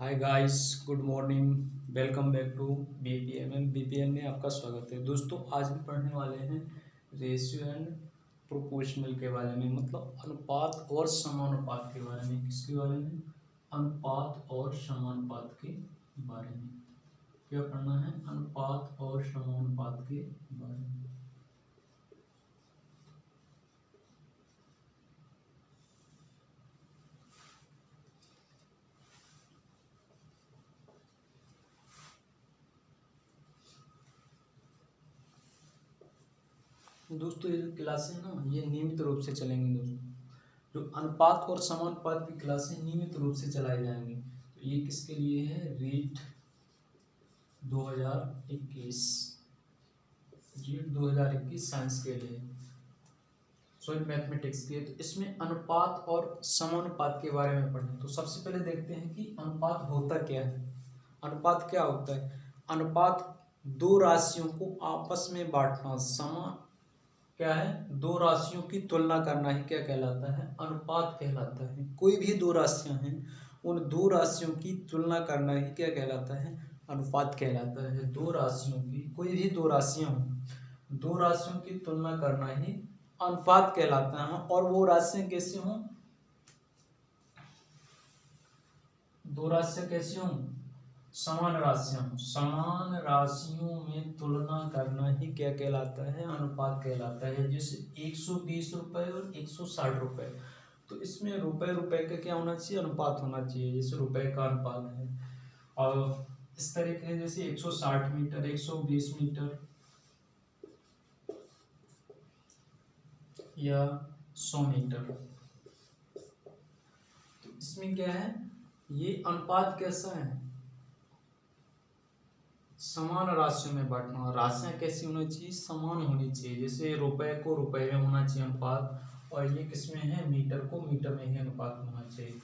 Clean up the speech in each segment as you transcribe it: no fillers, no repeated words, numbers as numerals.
Hi guys, good morning. Welcome back to BPML. BPL में आपका स्वागत है। दोस्तों, आज हम पढ़ने वाले हैं रेशियो एंड प्रोपोर्शनल के बारे में, मतलब अनुपात और समानुपात के बारे में। किसके बारे में? अनुपात और समानुपात के बारे में। क्या पढ़ना है? अनुपात और समानुपात के बारे में। दोस्तों, ये जो क्लासें ना, ये नियमित रूप से चलेंगी। दोस्तों, जो अनुपात और समानुपात की क्लासें नियमित रूप से चलाई जाएंगी। तो ये किसके लिए है? रीट 2021। रीट 2021 साइंस के लिए, सॉरी मैथमेटिक्स के लिए। तो इसमें अनुपात और समानुपात के बारे में पढ़ें। तो सबसे पहले देखते हैं कि अनुपात होता क्या है। अनुपात क्या होता है? अनुपात दो राशियों को आपस में बांटना, समान क्या है? दो राशियों की तुलना करना ही क्या कहलाता है? अनुपात कहलाता है। कोई भी दो राशियां हैं, उन दो राशियों की तुलना करना ही क्या कहलाता है? अनुपात कहलाता है। दो राशियों की, कोई भी दो राशियां हों, दो राशियों की तुलना करना ही अनुपात कहलाता है। और वो राशियां कैसी हों? दो राशियां कैसी हों? समान राशियां हों। समान राशियों में तुलना करना ही क्या कहलाता है? अनुपात कहलाता है। जैसे 120 रुपए और 160 रुपए, तो इसमें रुपए रुपए का क्या होना चाहिए? अनुपात होना चाहिए। जैसे रुपए का अनुपात है। और इस तरीके से जैसे 160 मीटर, 120 मीटर या 100 मीटर, तो इसमें क्या है? ये अनुपात कैसा है? समान राशियों में बांटना। राशियां कैसी होनी चाहिए? समान होनी चाहिए। जैसे रुपए को रुपए में होना चाहिए अनुपात, और ये किसमें है? मीटर को मीटर में ही अनुपात होना चाहिए।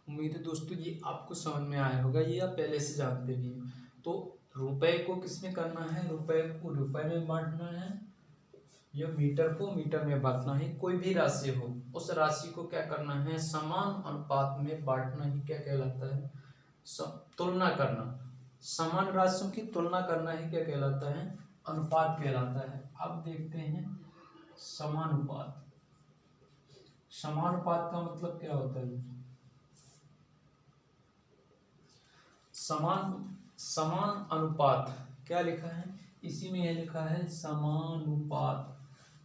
उम्मीद है दोस्तों ये आपको समझ में आया होगा, ये आप पहले से जानते भी हैं। तो रुपए को किसमें करना है? रुपए को रुपए में बांटना है, या मीटर को मीटर में बांटना है। कोई भी राशि हो, उस राशि को क्या करना है? समान अनुपात में बांटना ही क्या कहलाता है? तुलना करना। समान राशियों की तुलना करना ही क्या कहलाता है? अनुपात कहलाता है। अब देखते हैं समानुपात। समानुपात का मतलब क्या होता है? समान समान अनुपात क्या लिखा है? इसी में यह लिखा है समानुपात।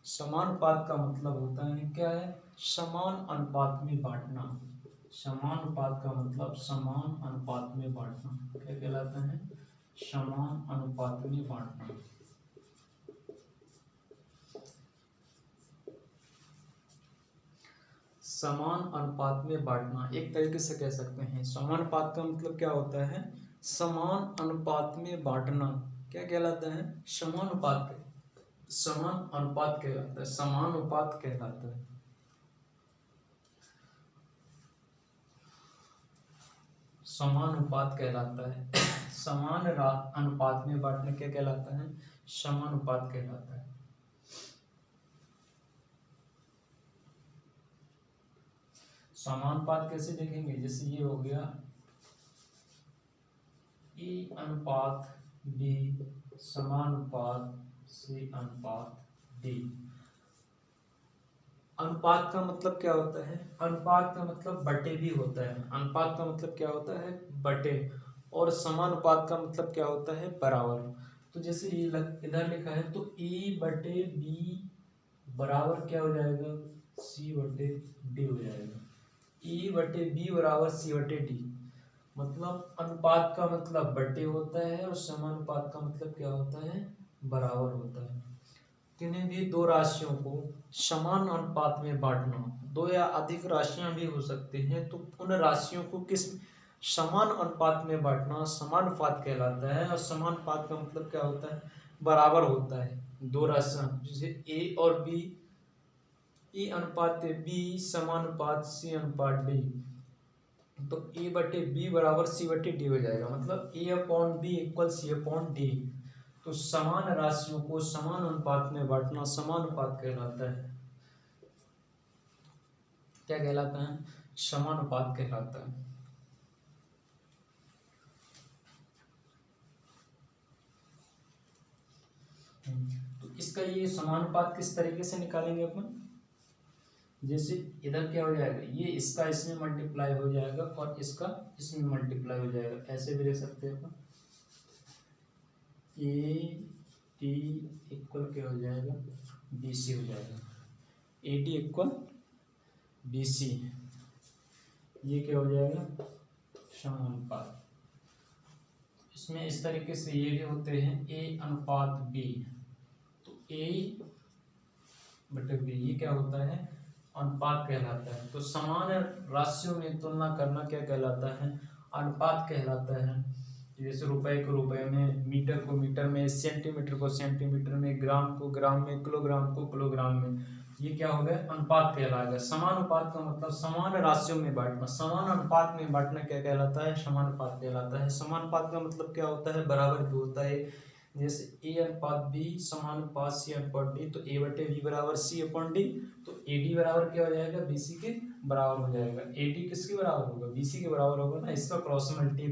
समानुपात का मतलब होता है क्या है? समान अनुपात में बांटना। समानुपात का मतलब समान अनुपात में बांटना। क्या कहलाता है? समान अनुपात में बांटना। समान अनुपात में बांटना एक तरीके से कह सकते हैं। समानुपात का मतलब क्या होता है? समान अनुपात में बांटना। क्या कहलाता है? समानुपात। समान अनुपात कहलाता है, समानुपात कहलाता है। समानुपात कहलाता है। समान अनुपात में बांटना क्या कहलाता है? समानुपात कहलाता है। समानुपात कैसे देखेंगे? जैसे ये हो गया ए अनुपात बी समानुपात सी अनुपात डी। अनुपात का मतलब क्या होता है? अनुपात का मतलब बटे भी होता है। अनुपात का मतलब क्या होता है? बटे। और समानुपात का मतलब क्या होता है? बराबर। तो जैसे ये इधर लिखा है, तो ए बटे बी बराबर क्या हो जाएगा? सी बटे डी हो जाएगा। ए बटे बी बराबर सी बटे डी। मतलब अनुपात का मतलब बटे होता है, और समानुपात का मतलब क्या होता है? बराबर होता है। किन्हीं भी दो राशियों को समान अनुपात में बांटना, दो या अधिक राशियां भी हो सकती हैं, तो उन राशियों को किस समान अनुपात में बांटना समानुपात कहलाता है। और समानुपात का मतलब क्या होता है? बराबर होता है। दो राशियां जैसे ए और बी, ए अनुपात बी समानुपात सी अनुपात डी, तो ए बटे बी बराबर सी बटे डी हो जाएगा। मतलब A upon B equal C upon D. तो समान राशियों को समान अनुपात में बांटना समानुपात कहलाता है। क्या कहलाता है? समानुपात कहलाता है। इसका ये समानुपात किस तरीके से निकालेंगे अपन, जैसे इधर क्या हो जाएगा, ये इसका इसमें मल्टीप्लाई हो जाएगा और इसका इसमें मल्टीप्लाई हो जाएगा, ऐसे भी लिख सकते हैं अपन। ए टी इक्वल क्या हो जाएगा, बी सी हो जाएगा। A T equal B C, ये क्या हो जाएगा, समानुपात। इसमें इस तरीके से ये भी होते हैं ए अनुपात बी, तो ए बटे बी ये क्या होता है, अनुपात कहलाता है। तो समान राशियों में तुलना करना क्या कहलाता है, अनुपात कहलाता है। जैसे रुपए को रुपए में, मीटर को मीटर में, सेंटीमीटर को सेंटीमीटर में, ग्राम को ग्राम में, किलोग्राम को किलोग्राम में, ये क्या हो गया, अनुपात कहलाएगा। समानुपात का मतलब समान राशियों में बांटना, समान अनुपात में बांटना क्या कहलाता है, समानुपात कहलाता है। समानुपात का मतलब क्या होता है, बराबर भी होता है। जैसे ए अनुपात बी समानुपात सी अनुपात डी, तो ए बटे बी बराबर सी अपॉन डी, तो ए डी बराबर क्या हो जाएगा, बी सी के बराबर हो जाएगा। ए डी किसके बराबर होगा, बी सी के बराबर होगा ना। इसका क्रॉस मल्टी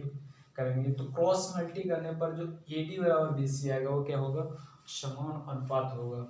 करेंगे तो क्रॉस मल्टी करने पर जो ए डी बराबर बी सी आएगा वो क्या होगा, समान अनुपात होगा।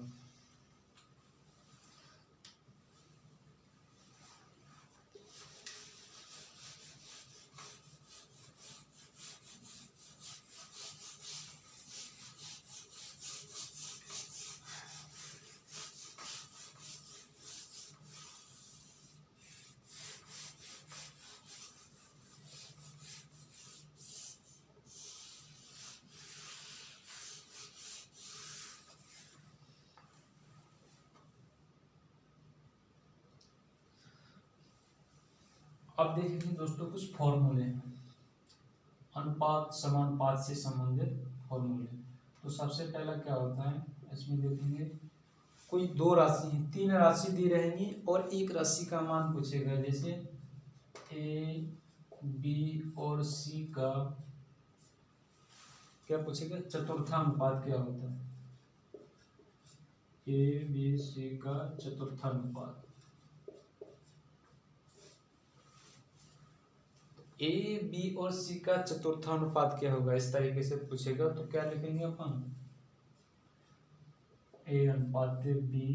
अब देखेंगे दोस्तों कुछ फॉर्मूले, अनुपात समानुपात से संबंधित फॉर्मूले। तो सबसे पहला क्या होता है, इसमें देखेंगे कोई दो राशि, तीन राशि दी रहेंगी और एक राशि का मान पूछेगा। जैसे ए बी और सी का क्या पूछेगा, चतुर्थानुपात क्या होता है, ए बी सी का चतुर्थानुपात। ए बी और सी का चतुर्थानुपात क्या होगा, इस तरीके से पूछेगा। तो क्या लिखेंगे अपन, ए अनुपात बी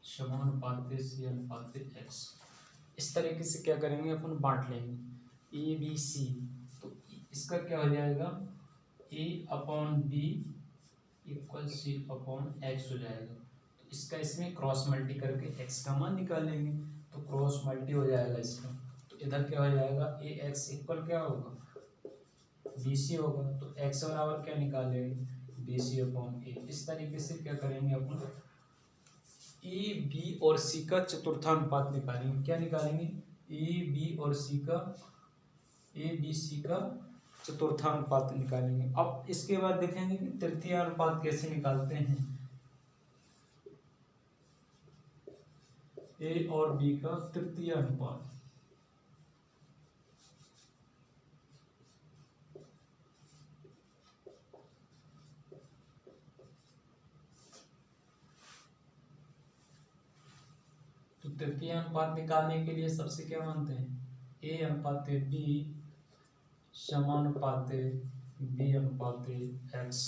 समानुपात सी अनुपात एक्स। इस तरीके से क्या करेंगे अपन, बांट लेंगे ए बी सी। तो इसका क्या हो जाएगा, A upon B equal C upon X हो जाएगा। तो इसका इसमें क्रॉस मल्टी करके एक्स का मान निकाल लेंगे, तो क्रॉस मल्टी हो जाएगा इसका। तो इधर क्या हो जाएगा, ए एक्स इक्वल क्या होगा, बी सी होगा। तो एक्स बराबर क्या निकालेंगे, बी सी अपॉन ए। इस तरीके से क्या करेंगे अपन, ए बी और सी का चतुर्थानुपात निकालेंगे। क्या निकालेंगे, ए बी और सी का, ए बी सी का चतुर्थानुपात निकालेंगे। अब इसके बाद देखेंगे कि तृतीय अनुपात कैसे निकालते हैं, ए और बी का तृतीय अनुपात। तो तृतीय अनुपात निकालने के लिए सबसे क्या मानते हैं, ए अनुपात बी समानुपात बी अनुपात एक्स।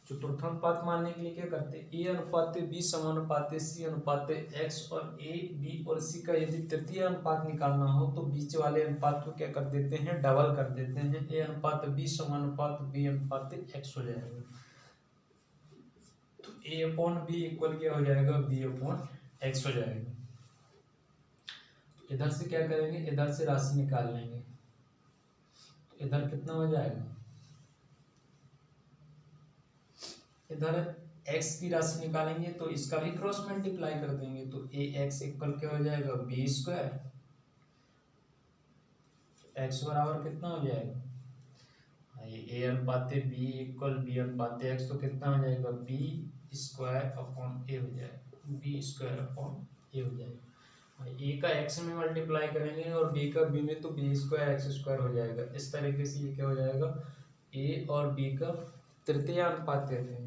चतुर्थानुपात मानने के लिए क्या करते हैं, ए अनुपात बी समानुपात सी अनुपात एक्स, और ए बी और सी का यदि तृतीय अनुपात निकालना हो तो बीच वाले अनुपात को क्या कर देते हैं, डबल कर देते हैं। ए अनुपात बी समानुपात बी अनुपात एक्स हो जाएगा। तो ए अपॉन बी इक्वल क्या हो जाएगा, बी अपॉन एक्स हो जाएगा। तो इधर से क्या करेंगे, इधर से राशि निकाल लेंगे। तो इधर कितना हो जाएगा, इधर x की राशि निकालेंगे तो इसका भी क्रॉस मल्टीप्लाई कर देंगे। तो ए एक्स इक्वल क्या हो जाएगा, बी स्क्वायर। एक्स बराबर कितना हो जाएगा, ए अनुपात बी इक्वल बी अनुपात एक्स, तो कितना हो जाएगा, बी स्क्वायर अपॉन ए हो जाएगा, बी स्क्वायर अपॉन ए हो जाएगा। ए का एक्स में मल्टीप्लाई करेंगे और बी का बी में, तो बी स्क्वायर एक्स स्क्वायर हो जाएगा। इस तरीके से ये क्या हो जाएगा, ए और बी का तृतीय अनुपात कहते हैं।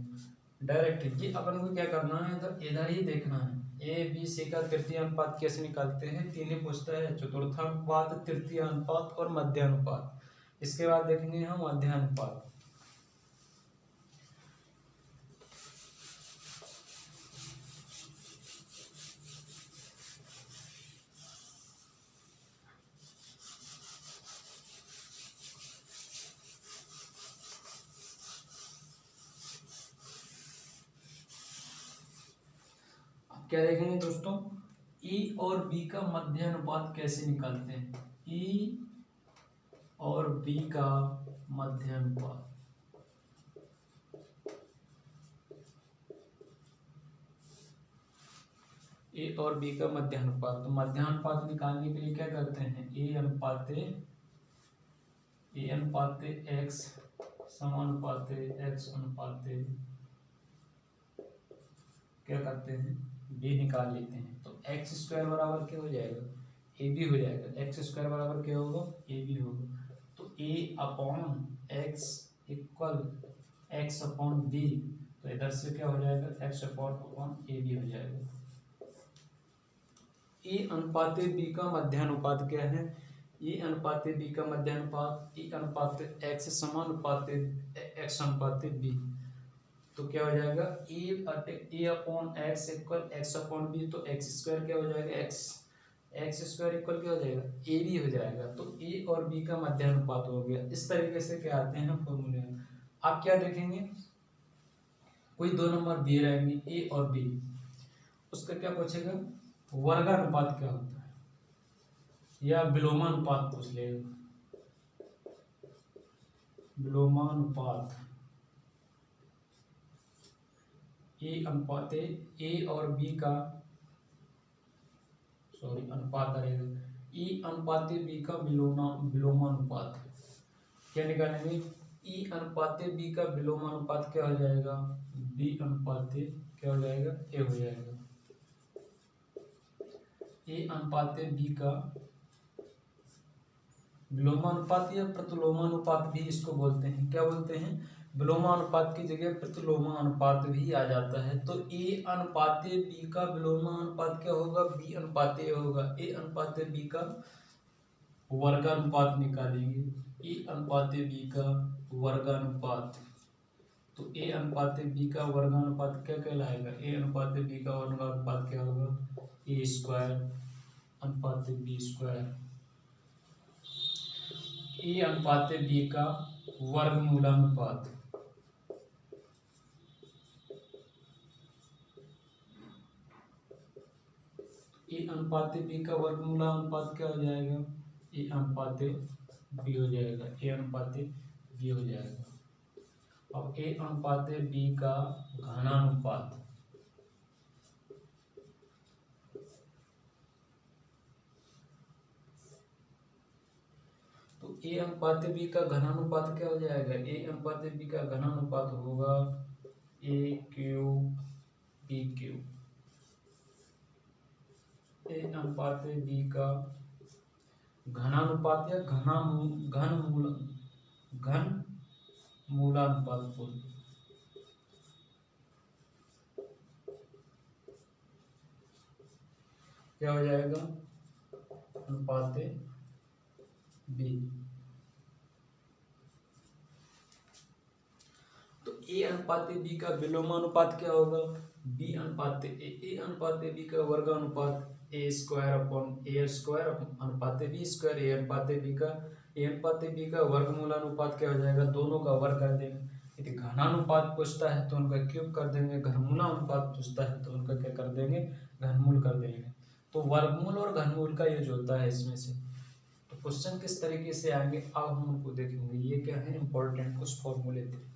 डायरेक्ट ये अपन को क्या करना है, इधर इधर ही देखना है। ए बी सी का तृतीय अनुपात कैसे निकालते हैं, तीन ही पूछता है, चतुर्थानुपात, तृतीय अनुपात और मध्यानुपात। इसके बाद देखेंगे हम मध्यानुपात। क्या देखेंगे दोस्तों, ई और बी का मध्य अनुपात कैसे निकालते हैं। ई और बी का मध्य अनुपात, ए और बी का मध्यानुपात। तो मध्यानुपात निकालने के लिए क्या करते हैं, ए अनुपात एक्स समानुपात एक्स अनुपात क्या करते हैं, बी निकाल लेते हैं। तो एक्स स्क्वायर बराबर क्या हो जाएगा, ए बी हो जाएगा। एक्स स्क्वायर बराबर क्या होगा, ए बी होगा। तो A upon X equal X upon B, तो इधर से क्या हो जाएगा, एक्स अपॉन ए बी हो जाएगा। ए अनुपात बी का मध्यानुपात क्या है, ए अनुपात बी का मध्यानुपात ए अनुपात एक्स समानुपात एक्स अनुपात बी। तो क्या हो जाएगा, A upon X equal X upon B. तो एक्स स्क्वायर क्या हो जाएगा, एक्स स्क्वायर इक्वल क्या हो जाएगा, ए बी हो जाएगा। तो ए और बी का मध्यानुपात हो गया। इस तरीके से क्या आते हैं फॉर्मूले। आप क्या देखेंगे, कोई दो नंबर दिए रहेंगे ए और बी, उसका क्या पूछेगा, वर्गानुपात क्या होता है या विलोमानुपात पूछ लेगा। विलोमानुपात ए अनुपात ए और बी का, अनुपात रहेगा, ई अनुपात बी का विलोमानुपात। क्या निकालेंगे, ई अनुपात बी का विलोमानुपात क्या हो जाएगा, बी अनुपात क्या हो जाएगा, ए हो जाएगा। ए अनुपात बी का विलोमानुपात या प्रतिलोमानुपात भी इसको बोलते हैं। क्या बोलते हैं, विलोमानुपात की जगह प्रतिलोमानुपात भी आ जाता है। तो ए अनुपात बी का विलोमानुपात क्या होगा, बी अनुपात ए होगा। ए अनुपात बी का वर्गानुपात निकालेंगे, ए अनुपात बी का वर्गानुपात। तो ए अनुपात बी का वर्गानुपात क्या कहलाएगा, ए अनुपात बी का वर्गानुपात क्या होगा, ए स्क्वायर अनुपात बी स्क्वायर। ए अनुपात बी का वर्गमूलानुपात, ए अनुपात बी का वर्गमूलानुपात क्या हो जाएगा, ए अनुपात बी हो जाएगा। ए अनुपात बी हो जाएगा। अब ए अनुपात बी का घनानुपात, तो ए अनुपात बी का घनानुपात क्या हो जाएगा, ए अनुपात बी का घनानुपात होगा ए क्यूब बी क्यूब। ए अनुपात बी का घनानुपात या घन मूलानुपात बोल, क्या हो जाएगा, अनुपात बी। तो ए अनुपात बी का विलोमानुपात क्या होगा, बी अनुपात ए अनुपात बी का वर्गानुपात ए स्क्वायर अपॉन ए स्क्वायर अनुपात बी स्क्वायर। ए अनुपात बी का वर्गमूलानुपात क्या हो जाएगा, दोनों का वर्ग कर देंगे। यदि घनानुपात पूछता है तो उनका क्यूब कर देंगे, घनमूलानुपात पूछता है तो उनका क्या कर देंगे, घनमूल कर देंगे। तो वर्गमूल और घनमूल का यूज होता है इसमें से। तो क्वेश्चन किस तरीके से आएंगे अब हम उनको देखेंगे। ये क्या है, इंपॉर्टेंट कुछ फॉर्मूले थे।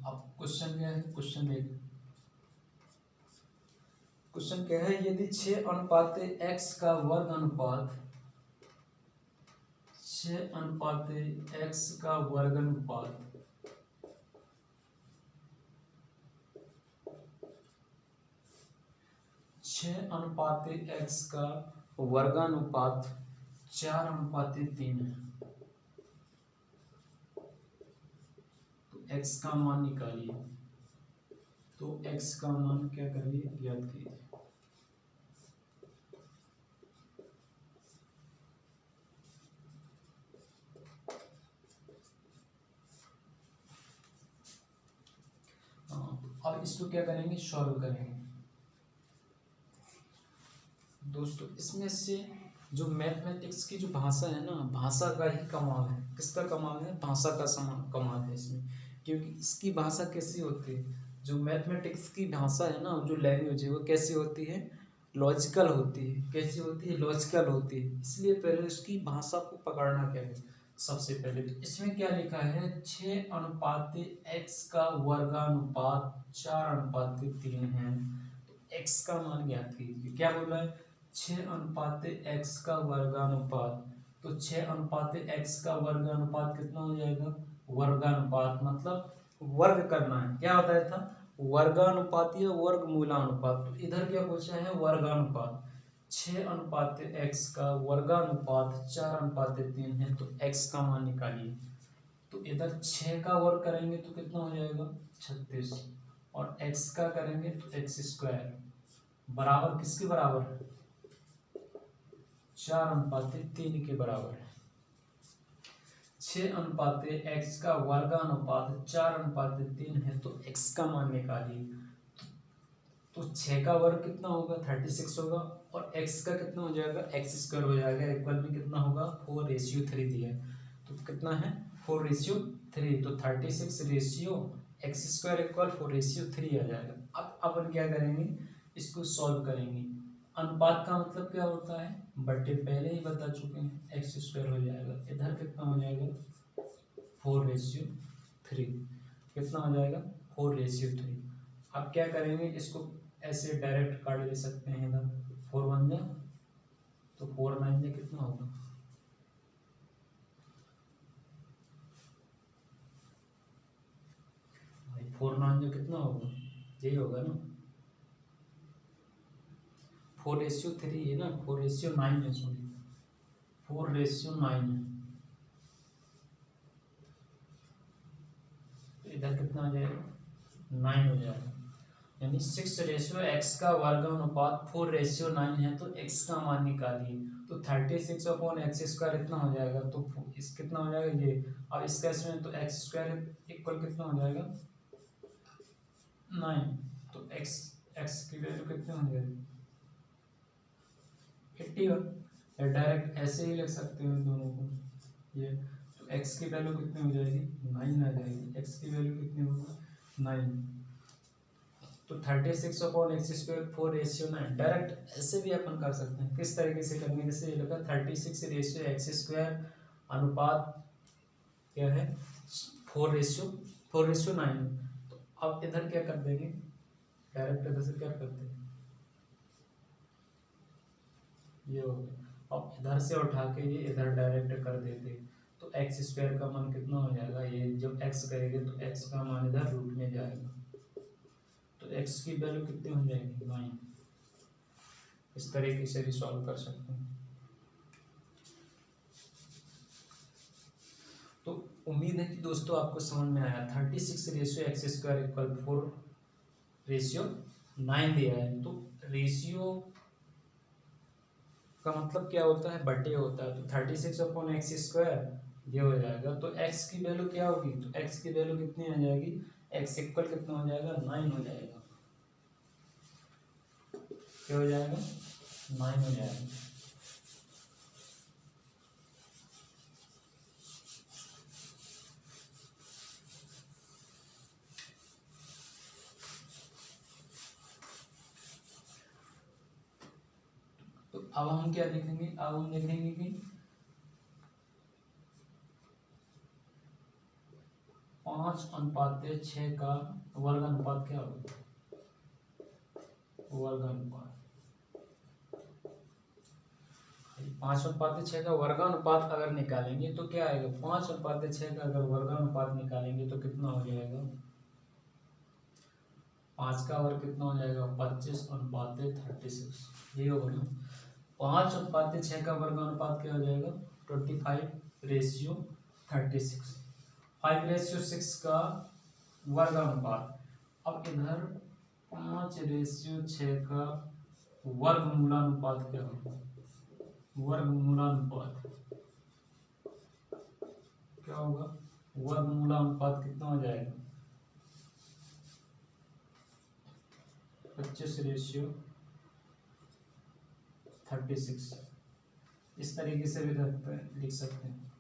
अब क्वेश्चन क्या है, क्वेश्चन देख, क्वेश्चन क्या है, यदि 6 अनुपात x का वर्ग अनुपात 6 अनुपात x का वर्ग अनुपात 6 अनुपात x का वर्गानुपात 4 अनुपात 3 है। x का मान निकालिए। तो x का मान क्या करिए, ज्ञात कीजिए। अब इसको क्या करेंगे, सॉल्व करेंगे। दोस्तों इसमें से जो मैथमेटिक्स की जो भाषा है ना, भाषा का ही कमाल है। किसका कमाल है, भाषा का कमाल है इसमें। क्योंकि इसकी भाषा कैसी होती है, जो मैथमेटिक्स की भाषा है ना, जो लैंग्वेज है वो कैसी होती है, लॉजिकल होती है। कैसी होती है, लॉजिकल होती है। इसलिए पहले उसकी भाषा को पकड़ना क्या है, सबसे पहले तो इसमें क्या लिखा है, 6:x का वर्गानुपात 4:3 है। तो x का मान ज्ञात कीजिए। क्या बोल रहा है, 6:x का वर्गानुपात। तो 6:x का वर्गानुपात कितना हो जाएगा, वर्गानुपात मतलब वर्ग करना है। क्या बताया था, वर्गानुपात या वर्गमूलानुपात। तो इधर क्या पूछा है, वर्गानुपात। 6:x का वर्गानुपात 4:3 है। तो x का मान निकालिए। तो इधर 6 का वर्ग करेंगे तो कितना हो जाएगा, 36। और x का करेंगे तो x² बराबर किसके बराबर है, 4:3 के बराबर है। 6:x का वर्गानुपात 4:3 है। तो x का मान निकालिए। तो 6 का वर्ग कितना होगा, 36 होगा। और x का कितना हो जाएगा, x² हो जाएगा। इक्वल में कितना होगा, 4:3 दिया है। तो कितना है, 4:3। तो 36:x² इक्वल 4:3 आ जाएगा। अब अपन क्या करेंगे, इसको सॉल्व करेंगे। अनुपात का मतलब क्या होता है, बटे, पहले ही बता चुके हैं, x² हो जाएगा। इधर कितना हो जाएगा, 4:3। कितना हो जाएगा, 4:3। अब क्या करेंगे, इसको ऐसे डायरेक्ट काट ले सकते हैं। इधर 4 बन जाए तो 4 9 में कितना होगा, 4 9 में कितना होगा, यही होगा ना, 4:3 है ना, 4:9 है, सॉरी 4:9 है। तो इधर कितना हो जाएगा, 9 हो जाएगा। यानी 6:x का वर्गानुपात 4:9 है। तो x का मान निकालिए। तो 36/x² इतना हो जाएगा। तो इस कितना हो जाएगा ये, अब इसका इसमें तो x² इक्वल कितना हो जाएगा, 9। तो x की वैल्यू कितनी हो जाएगी, 81। डायरेक्ट ऐसे ही लिख सकते हो दोनों को ये। तो x की वैल्यू कितनी हो जाएगी, 9 आ जाएगी। x की वैल्यू कितनी होगी, 9। तो 36/x² 4:9। डायरेक्ट ऐसे भी अपन कर सकते हैं। किस तरीके से करेंगे, जैसे ये लगा 36:x² अनुपात क्या है, 4:9। तो अब इधर क्या कर देंगे, डायरेक्ट इधर से क्या करते हैं, ये हो गया। अब इधर से उठा के ये इधर डायरेक्ट कर देते। तो x² का मान कितना हो जाएगा, ये जब x करेंगे तो x का मान इधर रूट में जाएगा। तो x की वैल्यू कितनी हो जाएगी, 9। इस तरीके से भी सॉल्व कर सकते हैं। तो उम्मीद है कि दोस्तों आपको समझ में आया। 36:x² इक्वल 4:9 दिया है। तो रेशियो का मतलब क्या होता है, बटे होता है। तो 36/x² ये हो जाएगा। तो x की वैल्यू क्या होगी, तो x की वैल्यू कितनी आ जाएगी, x इक्वल कितना हो जाएगा, 9 हो जाएगा। क्या हो जाएगा, 9 हो जाएगा। तो अब हम क्या देखेंगे, अब हम देखेंगे कि 5:6 का वर्गानुपात क्या होगा, वर्गानुपात 5:6 का वर्गानुपात अगर निकालेंगे तो क्या आएगा, 5:6 का अगर वर्गानुपात निकालेंगे तो कितना हो जाएगा, 5 का वर्ग कितना हो जाएगा, 25:36। ये होगा ना। 5:6 का वर्गानुपात क्या हो जाएगा, 25:36। 5:6 का वर्गानुपात। अब इधर 5:6 का वर्गमूलानुपात क्या होगा? वर्गमूलानुपात क्या होगा? वर्गमूलानुपात कितना हो जाएगा? 25:36। इस तरीके से भी लिख सकते हैं।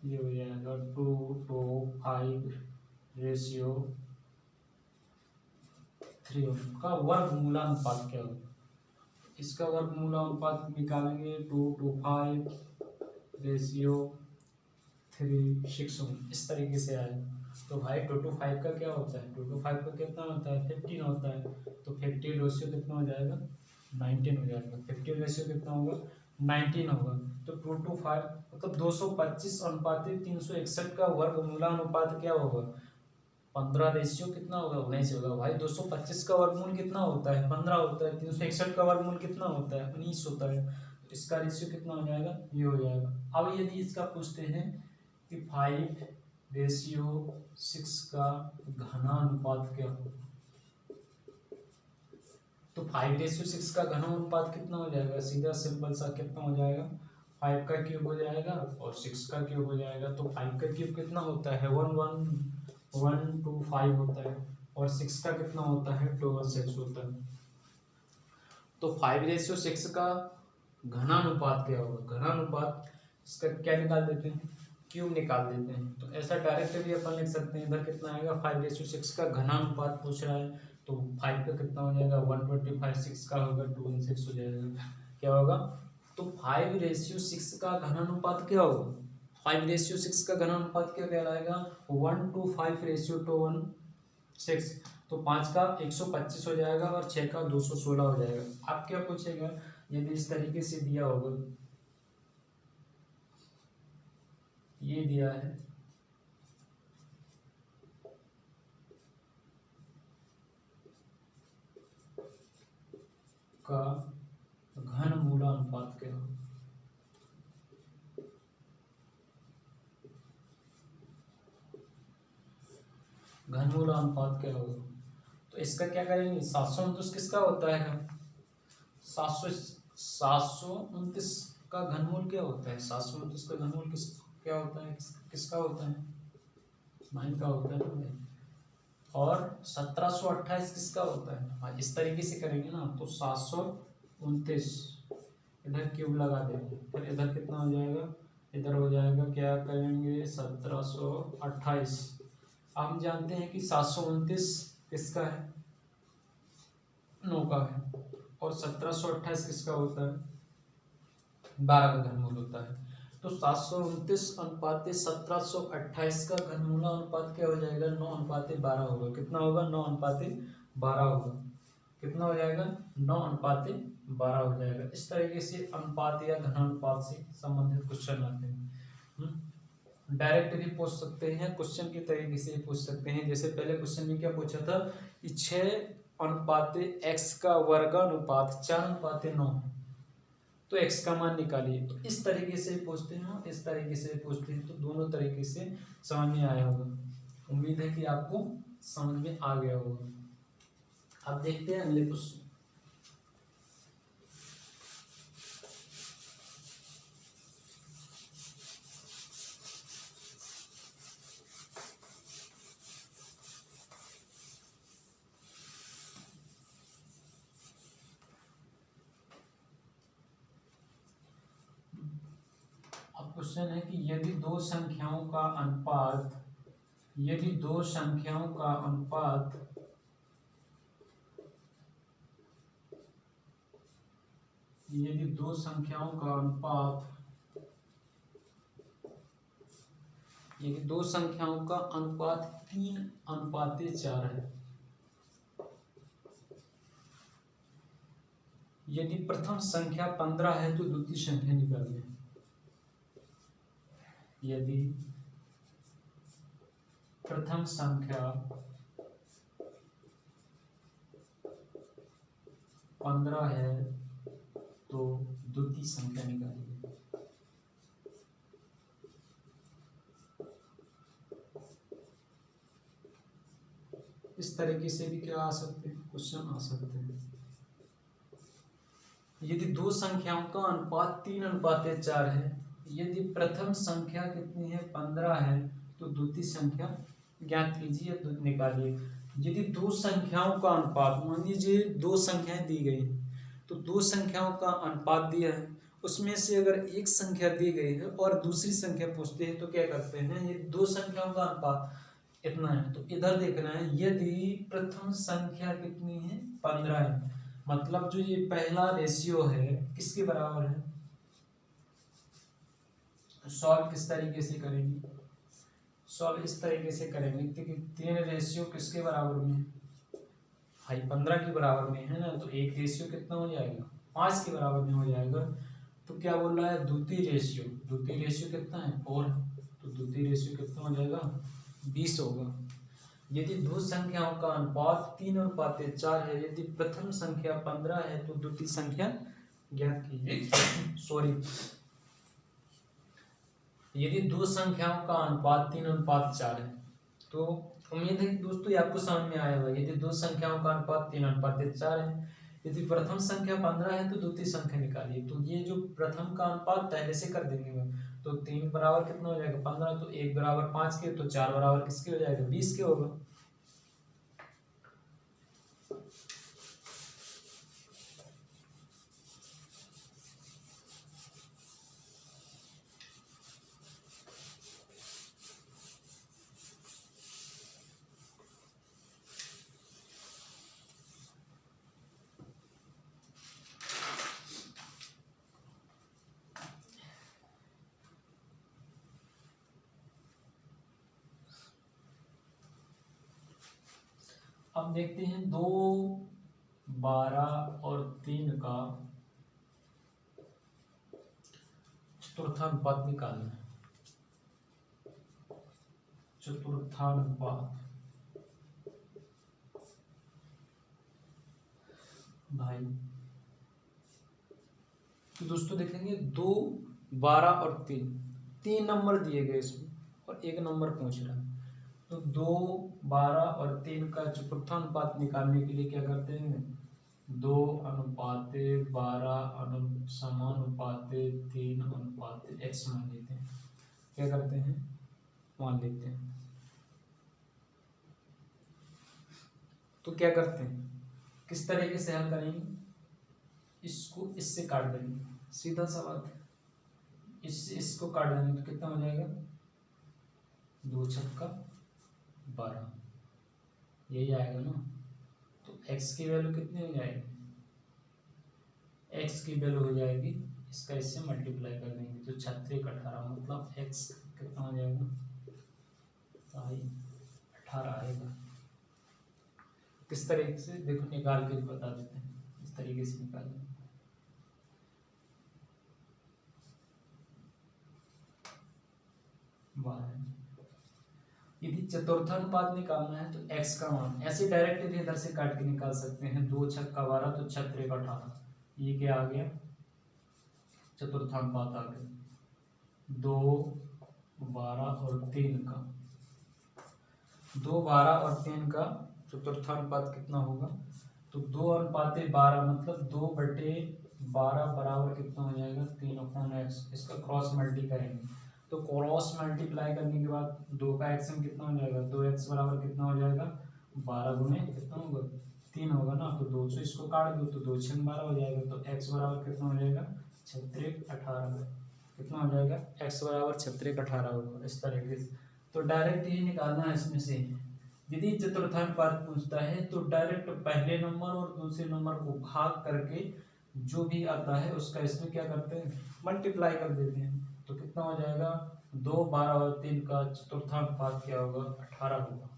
ये हो जाएगा 2:5:3 का वर्गमूलानुपात क्या होगा? इसका वर्गमूलानुपात निकालेंगे 2:5:3:6 इस तरीके से आएगा। तो भाई 2:5 का क्या होता है? 2:5 का कितना होता है? 15 होता है। तो 50 रेशियो कितना हो जाएगा? 19 हो जाएगा। 50 रेशियो कितना होगा? 19 होगा। तो 2:5 मतलब 225:361 का वर्गमूलानुपात क्या होगा? 15 रेशियो कितना होगा? 19 होगा। भाई 225 का वर्गमूल कितना होता है? 15 होता है। 361 का वर्गमूल कितना होता है? 19 होता है। तो इसका रेशियो कितना हो जाएगा? ये हो जाएगा। अब यदि इसका पूछते हैं कि 5:6 का घनानुपात क्या होगा, तो 5:6 का घनानुपात कितना हो जाएगा? सीधा सिंपल सा कितना हो जाएगा? 5 का क्यूब हो जाएगा और 6 का क्यूब हो जाएगा। तो 5 का क्यूब कितना होता है? 1,1,1,2,5 होता है। और 6 का कितना होता है? 2,1,6 होता है। तो 5:6 का घनानुपात क्या होगा? घनानुपात इसका क्या निकाल देते हैं? क्यूब निकाल देते हैं। तो ऐसा डायरेक्ट भी अपन लिख सकते हैं। इधर कितना आएगा? 5:6 का घनानुपात पूछ रहा है, तो 5 का कितना हो जाएगा? 125। 6 का होगा 2:6 हो जाएगा। क्या होगा? तो 5:6 का घनानुपात क्या होगा? 5:6 का घनानुपात क्या कहलाएगा? 1:5:2:1,6। तो 5 का 125 हो जाएगा और 6 का 216 हो जाएगा। आप क्या पूछेगा यदि इस तरीके से दिया होगा? ये दिया है का घनमूलानुपात क्या होगा? घनमूलानुपात क्या होगा? तो इसका क्या करेंगे? 729 किसका होता है? 729 का घनमूल क्या होता है? 729 का घनमूल क्या होता है? किसका होता है? 9 का होता है ना। और 1728 किसका होता है? हाँ, इस तरीके से करेंगे ना। तो 729 इधर क्यूब लगा देंगे, फिर इधर कितना हो जाएगा? इधर हो जाएगा, क्या करेंगे? 1728। हम जानते हैं कि 729 किसका है? 9 का है। और 1728 किसका होता है? 12 का घनमूल होता है। तो 729:1728 का घनमूलानुपात क्या हो जाएगा? 9:12 होगा। कितना होगा? 9:12 होगा। कितना हो जाएगा? 9:12 हो जाएगा। इस तरीके से अनुपात या घनानुपात से संबंधित क्वेश्चन आते हैं। डायरेक्ट भी पूछ सकते हैं, क्वेश्चन के तरीके से पूछ सकते हैं। जैसे पहले क्वेश्चन में क्या पूछा था कि 6:x का वर्गानुपात 4:9, तो x का मान निकालिए। तो इस तरीके से पूछते हैं, इस तरीके से पूछते हैं। तो दोनों तरीके से समझ में आया होगा। उम्मीद है कि आपको समझ में आ गया होगा। अब देखते हैं अगले क्वेश्चन। अब क्वेश्चन है कि यदि दो संख्याओं का अनुपात यदि दो संख्याओं का अनुपात यदि दो संख्याओं का अनुपात यदि दो संख्याओं का अनुपात 3:4 है, यदि प्रथम संख्या 15 है तो द्वितीय संख्या निकालिए। यदि प्रथम संख्या 15 है तो द्वितीय संख्या निकालिए। इस तरीके से भी क्या आ सकते हैं, क्वेश्चन आ सकते हैं। यदि दो संख्याओं का अनुपात 3:4 है, यदि प्रथम संख्या कितनी है 15 है, तो द्वितीय संख्या ज्ञात कीजिए, तो निकालिए। यदि दो संख्याओं का अनुपात, मान लीजिए दो संख्याएं दी गई, तो दो संख्याओं का अनुपात दिया है, उसमें से अगर एक संख्या दी गई है और दूसरी संख्या पूछते हैं तो क्या करते हैं, ये दो संख्याओं का अनुपात इतना है, तो इधर देखना है यदि प्रथम संख्या कितनी है 15 है, मतलब जो ये पहला रेशियो है किसके बराबर है। सॉल्व किस तरीके से करेंगे, सॉल्व इस तरीके से करेंगे कि 3 रेशियो किसके बराबर में है, भाई 15 के बराबर में है ना, तो एक रेशियो कितना हो जाएगा 5 के बराबर में हो जाएगा। तो क्या बोल रहा है, द्वितीय रेशियो, द्वितीय रेशियो कितना है 4, तो द्वितीय रेशियो कितना हो जाएगा 20 होगा। यदि दो संख्याओं का अनुपात 3:4 है, यदि प्रथम संख्या 15 है, तो द्वितीय संख्या ज्ञात कीजिए। सॉरी, यदि दो संख्याओं का अनुपात 3:4 है, तो उम्मीद है कि दोस्तों ये आपको समझ में आएगा। यदि दो संख्याओं का अनुपात 3:4 है, यदि प्रथम संख्या 15 है, तो द्वितीय संख्या निकालिए। तो ये जो प्रथम का अनुपात पहले से कर देंगे, तो 3 बराबर कितना हो जाएगा 15, तो 1 बराबर 5 के, तो 4 बराबर किसके हो जाएगा 20 के होगा। अब देखते हैं 2, 12 और 3 का चतुर्थानुपात निकालना है। चतुर्थानुपात भाई, तो दोस्तों देखेंगे 2, 12 और 3 नंबर दिए गए इसमें और एक नंबर पूछ रहा है, तो 2, 12 और 3 का चतुर्थानुपात निकालने के लिए क्या करते हैं, 2:12 समानुपाते 3:x मान लेते हैं। क्या करते हैं, मान लेते हैं। तो क्या करते हैं, किस तरीके से हल करेंगे, इसको इससे काट देंगे, सीधा सा बात है, इसको काट देंगे तो कितना हो जाएगा 2 छक्का 12, यही आएगा ना। तो x की वैल्यू कितनी हो जाएगी, x की वैल्यू हो जाएगी, इसका इससे मल्टीप्लाई कर देंगे तो 36×18 मतलब x कितना हो जाएगा भाई 18 आएगा। किस तरीके से देखो, निकाल के बता देते हैं, इस तरीके से निकालेंगे। यदि चतुर्थानुपात निकालना है तो x का मान ऐसे डायरेक्ट इधर से काट के निकाल सकते हैं, 2 छक्का 12 तो 36×18, ये क्या आ गया चतुर्थानुपात आ गया। 2, 12 और 3 का, 2, 12 और 3 का चतुर्थानुपात कितना होगा, तो 2:12 मतलब 2/12 बराबर कितना हो जाएगा 3/x। इसका क्रॉस मल्टी करेंगे, तो क्रॉस मल्टीप्लाई करने के बाद 2 का एक्सम कितना हो जाएगा, 2x बराबर कितना हो जाएगा 12 गुने कितना होगा 3 होगा ना, तो 2 से इसको काट दो तो 2 6 12 हो जाएगा, तो x बराबर कितना हो जाएगा 36×18, कितना हो जाएगा x बराबर 36×18 होगा। इस तरीके से तो डायरेक्ट ही निकालना है इसमें से। यदि चतुर्थानुपात पूछता है तो डायरेक्ट पहले नंबर और दूसरे नंबर को भाग करके जो भी आता है उसका इसमें क्या करते हैं मल्टीप्लाई कर देते हैं, तो कितना हो जाएगा 2, 12 और 3 का चतुर्थानुपात क्या होगा 18 होगा।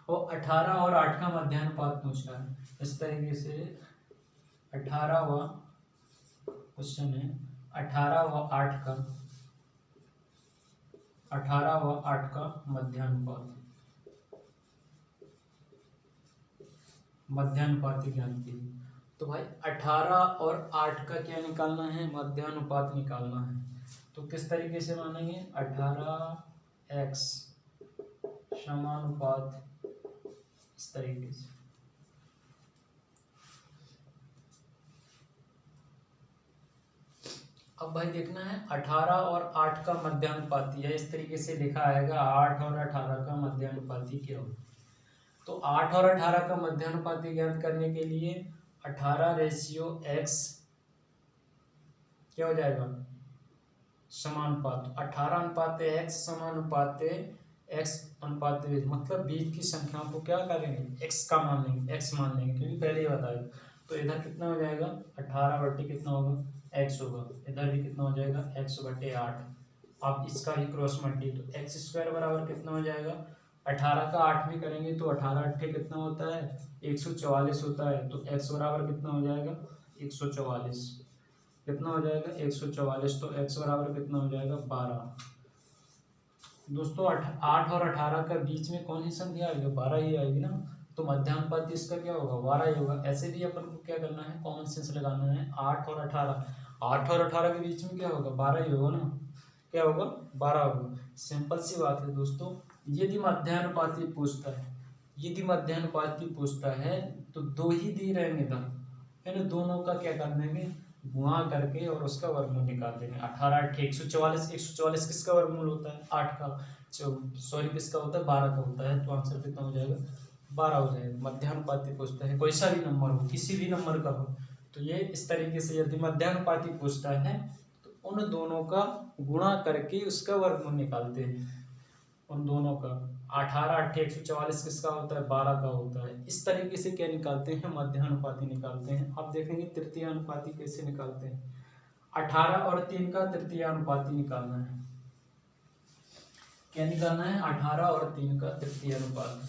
और 18 और 8 का मध्यानुपात पूछ रहा है, इस तरीके से 18वां क्वेश्चन है, 18 व 8 का मध्यानुपात ज्ञान कीजिए। तो भाई 18 और 8 का क्या निकालना है, मध्यानुपात निकालना है। तो किस तरीके से मानेंगे, 18x समानुपात इस तरीके से। अब भाई देखना है 18 और 8 का मध्यानुपाती है, इस तरीके से लिखा आएगा 8 और 18 का मध्यानुपाती क्या हो। तो 8 और 18 का मध्यानुपाती ज्ञात करने के लिए 18:x क्या हो जाएगा, समानुपात। 18:x समानुपात x अनुपात बीज, मतलब बीज की संख्याओं को क्या करेंगे, x का मान लेंगे, x मान लेंगे, क्योंकि पहले ही बताया। तो इधर कितना हो जाएगा 18 कितना होगा x होगा, इधर भी कितना हो जाएगा x/8। अब इसका ही क्रॉस मल्टी, तो x² बराबर कितना हो जाएगा, 18 का 8 में करेंगे तो 18×8 कितना होता है 144 होता है। तो x बराबर कितना हो जाएगा 144, कितना हो जाएगा 144। तो x बराबर कितना हो जाएगा 12। दोस्तों 8 और 18 का बीच में कौन सी संख्या आएगी, 12 ही आएगी ना। तो मध्यानुपाती इसका क्या होगा 12 ही होगा। ऐसे भी अपन को क्या करना है, कॉमन सेंस लगाना है। 8 और 18 के बीच में क्या होगा 12 ही होगा ना, क्या होगा 12 होगा। सिंपल सी बात है दोस्तों। यदि मध्यानुपाती पूछता है तो दो ही दी रहेंगे ना, इन दोनों का क्या कर देंगे, गुणा करके और उसका वर्गमूल निकाल देंगे। 18 8 144 किसका वर्गमूल होता है 8 का, सॉरी किसका होता है 12 का होता है। तो आंसर कितना हो जाएगा 12 हो जाएगा। मध्यानुपाती पूछता है, कोई सा भी नंबर हो, किसी भी नंबर का हो, तो ये इस तरीके से यदि मध्यानुपाती पूछता है तो उन दोनों का गुणा करके उसका वर्गमूल निकालते हैं। उन दोनों का 18 8 144 किसका होता है 12 का होता है। इस तरीके से क्या निकालते हैं, मध्यानुपाती निकालते हैं। अब देखेंगे तृतीय अनुपाती कैसे निकालते हैं। 18 और 3 का तृतीय अनुपाती निकालना है। क्या निकालना है, 18 और 3 का तृतीय अनुपात।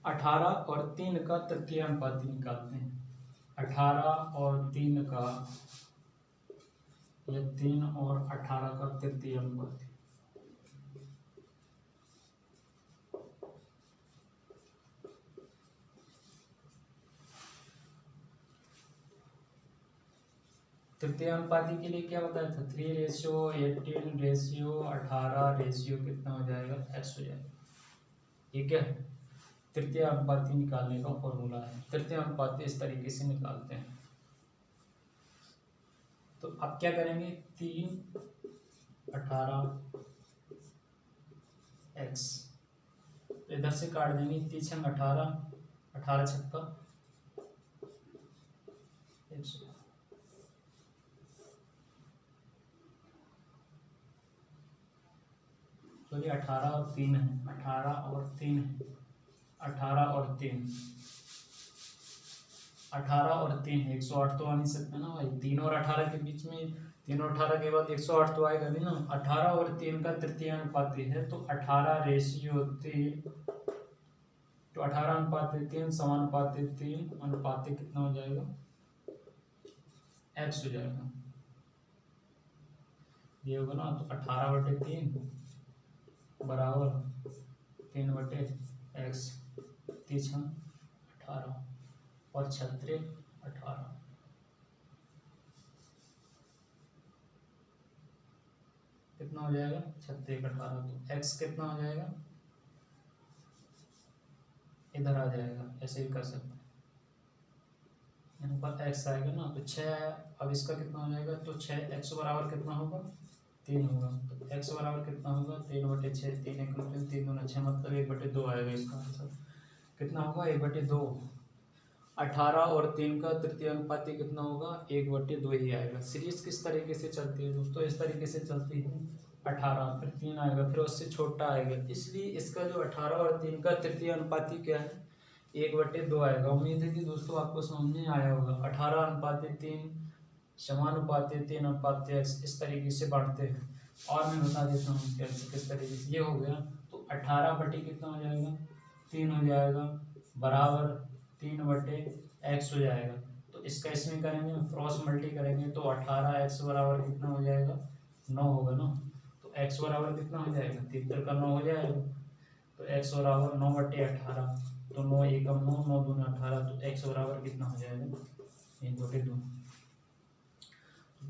अठारह और 3 का तृतीय अनुपाती निकालते हैं। 18 और 3 का, या 3 और 18 का तृतीय अनुपाती। तृतीय अनुपाती के लिए क्या बताया था, 3:18:18 कितना हो जाएगा x हो जाएगा। ठीक है, तृतीय अनुपाती निकालने का फॉर्मूला है। तृतीय अनुपाती इस तरीके से निकालते हैं। तो अब क्या करेंगे, 3:18x इधर से काट देंगे, 3 18 18 छक्का 100। सॉरी 18 और 3 है, 18 और 3 है, 18 और 3 है, 108 तो आ नहीं सकता ना भाई। 3 और 18 के बीच में, 3 और 18 के बाद 108 तो आएगा नहीं ना। 18 और 3 का तृतीय अनुपाती है, तो 18:3, तो 18:3 समानुपाती अनुपाती कितना हो जाएगा x हो जाएगा। ये होगा ना, तो 18/3 बराबर 3/x, 3 18 और 36 18 कितना हो जाएगा 36 18। तो x कितना हो जाएगा, इधर आ जाएगा, ऐसे भी कर सकते हैं। यहाँ पर x आएगा ना, तो 6 आया। अब इसका कितना हो जाएगा, तो 6x बराबर कितना होगा 3 होगा। तो x बराबर कितना होगा 3/6, 3 1 3 2 6, मतलब 1/2 आएगा इसका आंसर। कितना होगा 1/2। 18 और 3 का तृतीय अनुपाती कितना होगा 1/2 ही आएगा। सीरीज किस तरीके से चलती है दोस्तों, इस तरीके से चलती है। 18 फिर 3 आएगा, फिर उससे छोटा आएगा, इसलिए इसका जो 18 और 3 का तृतीय अनुपाती क्या है 1/2 आएगा। उम्मीद है कि दोस्तों आपको समझ में आया होगा। 18:3 समानुपाती 3:x इस तरीके से बांटते हैं। और मैं बता देता हूँ कैसे, किस तरीके से। ये हो गया, तो 18 कितना हो जाएगा 3 हो जाएगा, बराबर 3/x हो जाएगा। तो इसका इसमें करेंगे, क्रॉस मल्टी करेंगे, तो 18x बराबर कितना हो जाएगा 9 होगा ना। तो x बराबर कितना हो जाएगा 73 का 9 हो जाएगा। तो x बराबर 9/18, तो 9 एकम 9, 9 दूनी 18, तो x बराबर कितना हो जाएगा 1/2।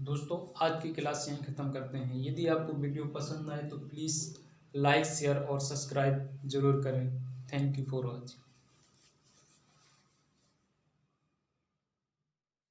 दोस्तों आज की क्लास यहीं ख़त्म करते हैं। यदि आपको वीडियो पसंद आए तो प्लीज़ लाइक शेयर और सब्सक्राइब जरूर करें। Thank you for watching.